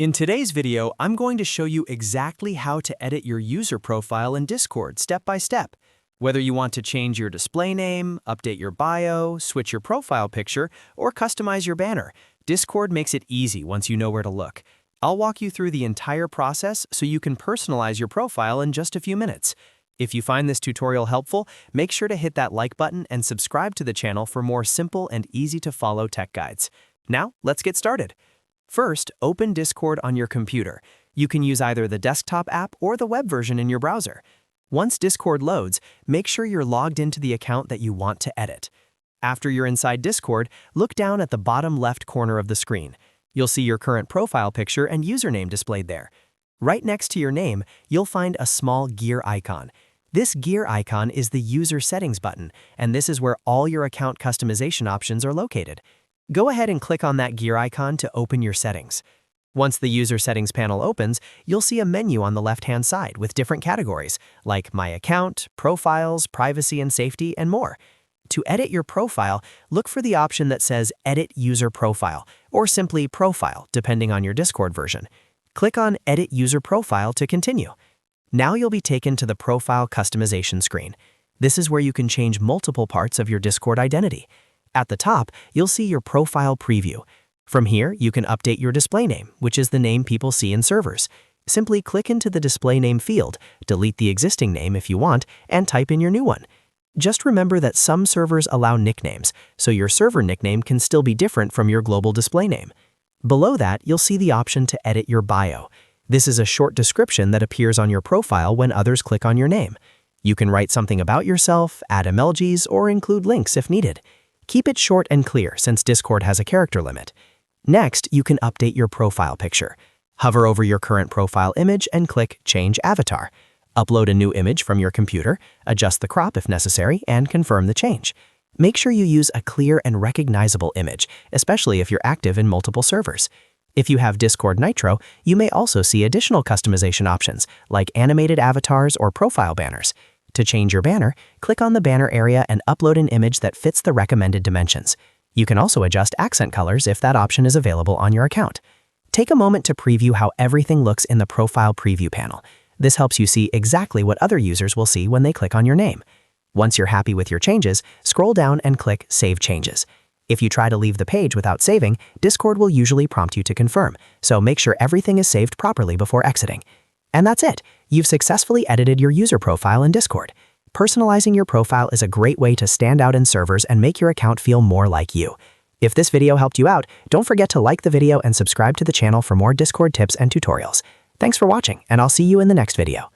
In today's video, I'm going to show you exactly how to edit your user profile in Discord step by step. Whether you want to change your display name, update your bio, switch your profile picture, or customize your banner, Discord makes it easy once you know where to look. I'll walk you through the entire process so you can personalize your profile in just a few minutes. If you find this tutorial helpful, make sure to hit that like button and subscribe to the channel for more simple and easy-to-follow tech guides. Now, let's get started. First, open Discord on your computer. You can use either the desktop app or the web version in your browser. Once Discord loads, make sure you're logged into the account that you want to edit. After you're inside Discord, look down at the bottom left corner of the screen. You'll see your current profile picture and username displayed there. Right next to your name, you'll find a small gear icon. This gear icon is the User Settings button, and this is where all your account customization options are located. Go ahead and click on that gear icon to open your settings. Once the User Settings panel opens, you'll see a menu on the left-hand side with different categories, like My Account, Profiles, Privacy and Safety, and more. To edit your profile, look for the option that says Edit User Profile, or simply Profile, depending on your Discord version. Click on Edit User Profile to continue. Now you'll be taken to the Profile Customization screen. This is where you can change multiple parts of your Discord identity. At the top, you'll see your profile preview. From here, you can update your display name, which is the name people see in servers. Simply click into the display name field, delete the existing name if you want, and type in your new one. Just remember that some servers allow nicknames, so your server nickname can still be different from your global display name. Below that, you'll see the option to edit your bio. This is a short description that appears on your profile when others click on your name. You can write something about yourself, add emojis, or include links if needed. Keep it short and clear since Discord has a character limit. Next, you can update your profile picture. Hover over your current profile image and click Change Avatar. Upload a new image from your computer, adjust the crop if necessary, and confirm the change. Make sure you use a clear and recognizable image, especially if you're active in multiple servers. If you have Discord Nitro, you may also see additional customization options like animated avatars or profile banners. To change your banner, click on the banner area and upload an image that fits the recommended dimensions. You can also adjust accent colors if that option is available on your account. Take a moment to preview how everything looks in the Profile Preview panel. This helps you see exactly what other users will see when they click on your name. Once you're happy with your changes, scroll down and click Save Changes. If you try to leave the page without saving, Discord will usually prompt you to confirm, so make sure everything is saved properly before exiting. And that's it. You've successfully edited your user profile in Discord. Personalizing your profile is a great way to stand out in servers and make your account feel more like you. If this video helped you out, don't forget to like the video and subscribe to the channel for more Discord tips and tutorials. Thanks for watching, and I'll see you in the next video.